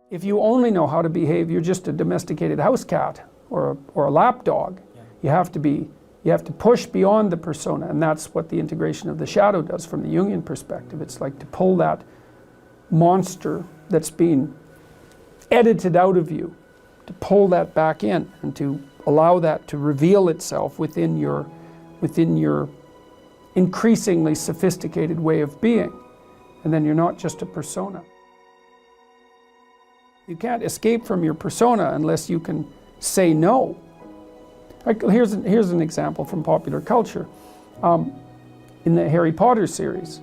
If you only know how to behave, you're just a domesticated house cat or a lap dog. Yeah. You have to push beyond the persona, and that's what the integration of the shadow does from the Jungian perspective. It's like to pull that monster that's been edited out of you, to pull that back in and to allow that to reveal itself within your increasingly sophisticated way of being. And then you're not just a persona. You can't escape from your persona unless you can say no. Like, here's an example from popular culture. In the Harry Potter series,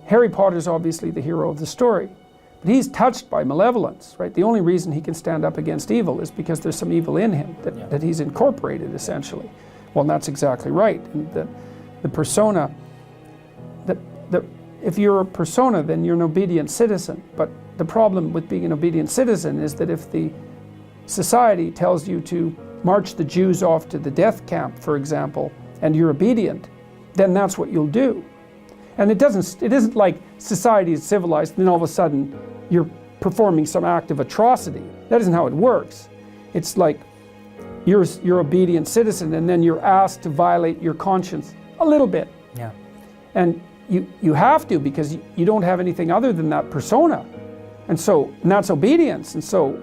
Harry Potter's obviously the hero of the story, but he's touched by malevolence, right? The only reason he can stand up against evil is because there's some evil in him that he's incorporated, essentially. Well, that's exactly right. And the persona, if you're a persona, then you're an obedient citizen. But the problem with being an obedient citizen is that if the society tells you to march the Jews off to the death camp, for example, and you're obedient, then that's what you'll do. And it isn't like society is civilized and then all of a sudden you're performing some act of atrocity. That isn't how it works. It's like you're obedient citizen and then you're asked to violate your conscience a little bit. Yeah. And you have to, because you don't have anything other than that persona. And that's obedience. And so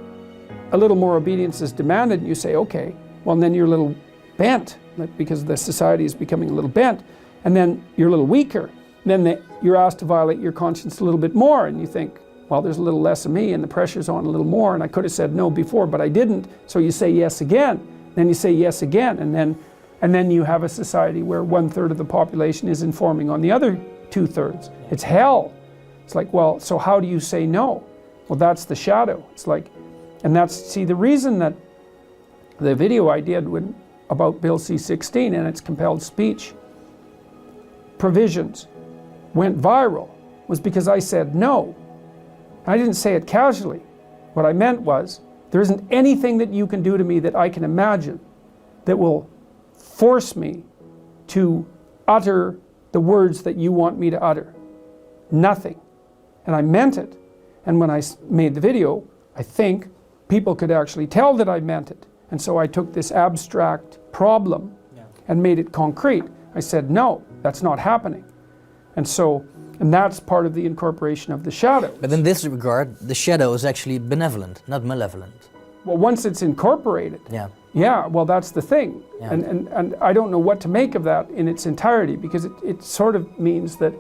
a little more obedience is demanded, and you say, okay, well, and then you're a little bent, because the society is becoming a little bent, and then you're a little weaker. And then you're asked to violate your conscience a little bit more, and you think, well, there's a little less of me, and the pressure's on a little more, and I could have said no before, but I didn't. So you say yes again, then you say yes again, and then you have a society where 1/3 of the population is informing on the other 2/3. It's hell. It's like, well, so how do you say no? Well, that's the shadow. It's like, and see, the reason that the video I did about Bill C-16 and its compelled speech provisions went viral was because I said no. I didn't say it casually. What I meant was, there isn't anything that you can do to me that I can imagine that will force me to utter the words that you want me to utter. Nothing. And I meant it. And when I made the video, I think people could actually tell that I meant it. And so I took this abstract problem and made it concrete. I said, no, that's not happening. And that's part of the incorporation of the shadow. But in this regard, the shadow is actually benevolent, not malevolent. Well, once it's incorporated. Yeah, well, that's the thing. Yeah. And I don't know what to make of that in its entirety, because it sort of means that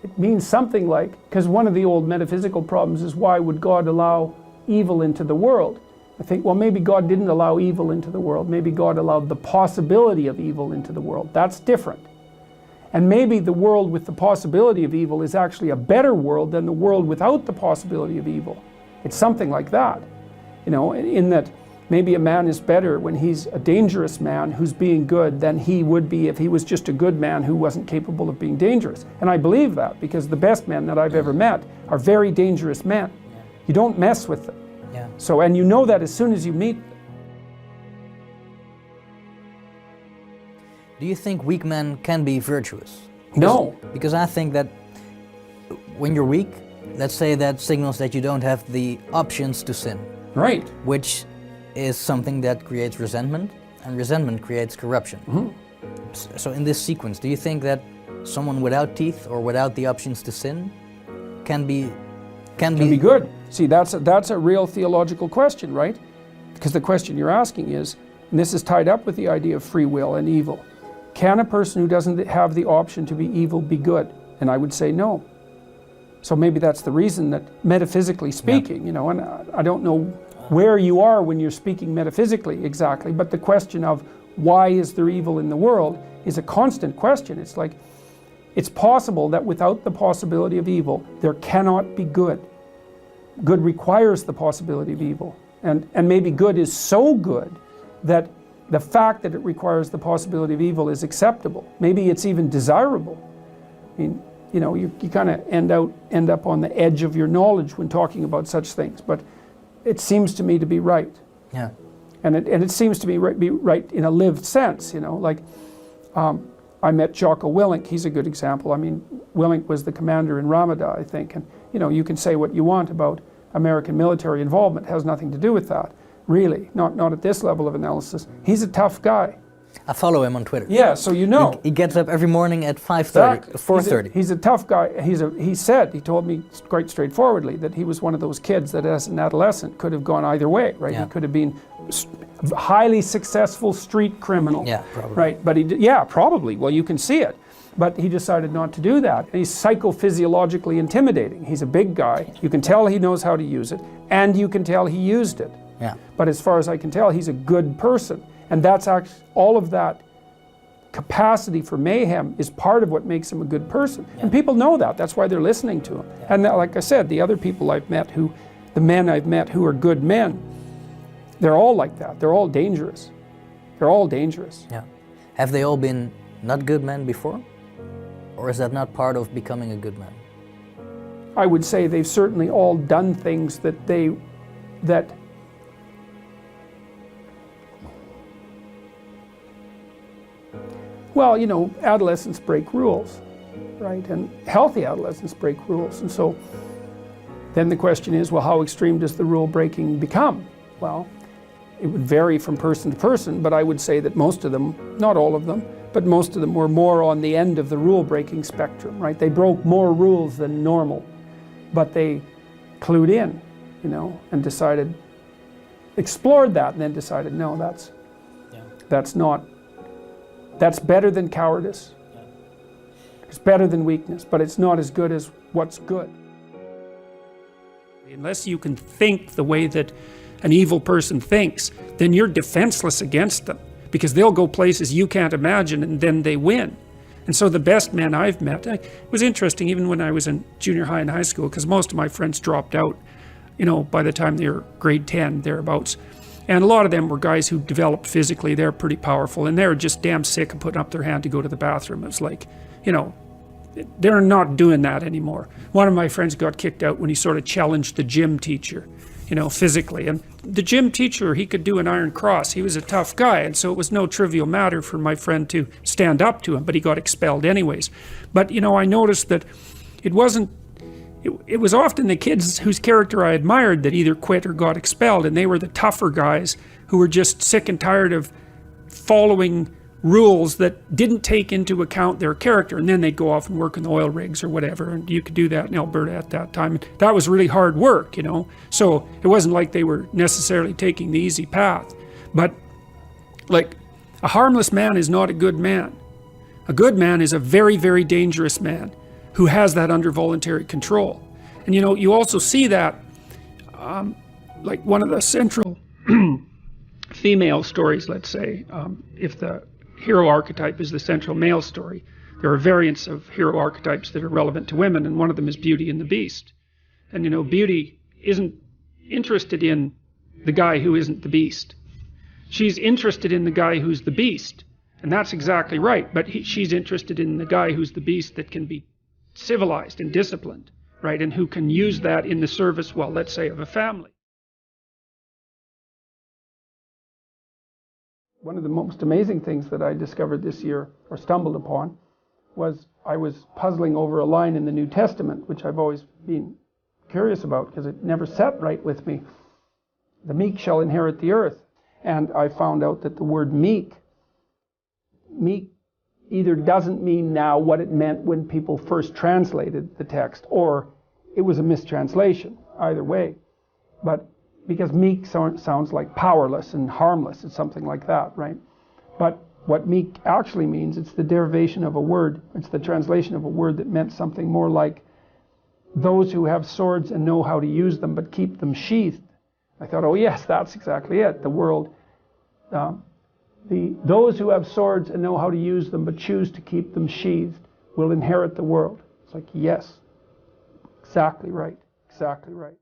it means something like, because one of the old metaphysical problems is, why would God allow evil into the world? I think, well, maybe God didn't allow evil into the world. Maybe God allowed the possibility of evil into the world. That's different. And maybe the world with the possibility of evil is actually a better world than the world without the possibility of evil. It's something like that, in that maybe a man is better when he's a dangerous man who's being good than he would be if he was just a good man who wasn't capable of being dangerous. And I believe that, because the best men that I've ever met are very dangerous men. You don't mess with them. So, and you know that as soon as you meet them. Do you think weak men can be virtuous? No. Because I think that when you're weak, let's say that signals that you don't have the options to sin. Right. Which is something that creates resentment, and resentment creates corruption. Mm-hmm. So in this sequence, do you think that someone without teeth or without the options to sin can be good? See, that's a real theological question, right? Because the question you're asking is, and this is tied up with the idea of free will and evil. Can a person who doesn't have the option to be evil be good? And I would say no. So maybe that's the reason that, metaphysically speaking, and I don't know where you are when you're speaking metaphysically exactly, but the question of why is there evil in the world is a constant question. It's like, it's possible that without the possibility of evil, there cannot be good. Good requires the possibility of evil. And maybe good is so good that the fact that it requires the possibility of evil is acceptable. Maybe it's even desirable. I mean, you kind of end up on the edge of your knowledge when talking about such things, but it seems to me to be right. Yeah. And it seems to be right in a lived sense, like I met Jocko Willink. He's a good example. I mean, Willink was the commander in Ramada, I think, and you can say what you want about American military involvement. It has nothing to do with that, really. Not at this level of analysis. He's a tough guy. I follow him on Twitter. Yeah, so you know. He gets up every morning at 5:30, 4:30. He's a tough guy. He told me quite straightforwardly that he was one of those kids that as an adolescent could have gone either way, right? Yeah. He could have been a highly successful street criminal. Yeah, probably. Right, but probably. Well, you can see it. But he decided not to do that. He's psychophysiologically intimidating. He's a big guy. You can tell he knows how to use it, and you can tell he used it. Yeah. But as far as I can tell, he's a good person. And that's actually, all of that capacity for mayhem is part of what makes him a good person. Yeah. And people know that. That's why they're listening to him. Yeah. And like I said, the other people I've met the men I've met who are good men, they're all like that. They're all dangerous. They're all dangerous. Yeah. Have they all been not good men before? Or is that not part of becoming a good man? I would say they've certainly all done things that well, you know, adolescents break rules, right? And healthy adolescents break rules. And so then the question is, well, how extreme does the rule breaking become? Well, it would vary from person to person, but I would say that most of them, not all of them, but most of them were more on the end of the rule breaking spectrum, right? They broke more rules than normal, but they clued in, you know, and explored that and then decided, no, that's better than cowardice. Yeah. It's better than weakness, but it's not as good as what's good. Unless you can think the way that an evil person thinks, then you're defenseless against them, because they'll go places you can't imagine and then they win. And so the best men I've met, it was interesting even when I was in junior high and high school, because most of my friends dropped out, you know, by the time they were grade 10, thereabouts. And a lot of them were guys who developed physically. They're pretty powerful, and they were just damn sick of putting up their hand to go to the bathroom. It was like, you know, they're not doing that anymore. One of my friends got kicked out when he sort of challenged the gym teacher, you know, physically. And the gym teacher, he could do an iron cross. He was a tough guy, and so it was no trivial matter for my friend to stand up to him, but he got expelled anyways. But, you know, I noticed that it was often the kids whose character I admired that either quit or got expelled, and they were the tougher guys who were just sick and tired of following rules that didn't take into account their character, and then they'd go off and work in the oil rigs or whatever, and you could do that in Alberta at that time. And that was really hard work, you know, so it wasn't like they were necessarily taking the easy path. But like, a harmless man is not a good man. A good man is a very, very dangerous man who has that under voluntary control. And you know, you also see that, like one of the central female stories, let's say, if the hero archetype is the central male story, there are variants of hero archetypes that are relevant to women, and one of them is Beauty and the Beast. And you know, Beauty isn't interested in the guy who isn't the beast. She's interested in the guy who's the beast, and that's exactly right, but she's interested in the guy who's the beast that can be civilized and disciplined, right, and who can use that in the service, well, let's say, of a family. One of the most amazing things that I discovered this year, or stumbled upon, was I was puzzling over a line in the New Testament, which I've always been curious about because it never sat right with me. The meek shall inherit the earth. And I found out that the word meek either doesn't mean now what it meant when people first translated the text, or it was a mistranslation, either way. But because meek sounds like powerless and harmless, it's something like that, right? But what meek actually means, it's the derivation of a word, it's the translation of a word that meant something more like those who have swords and know how to use them but keep them sheathed. I thought, oh yes, that's exactly it. The world, those who have swords and know how to use them but choose to keep them sheathed will inherit the world. It's like, yes, exactly right, exactly right.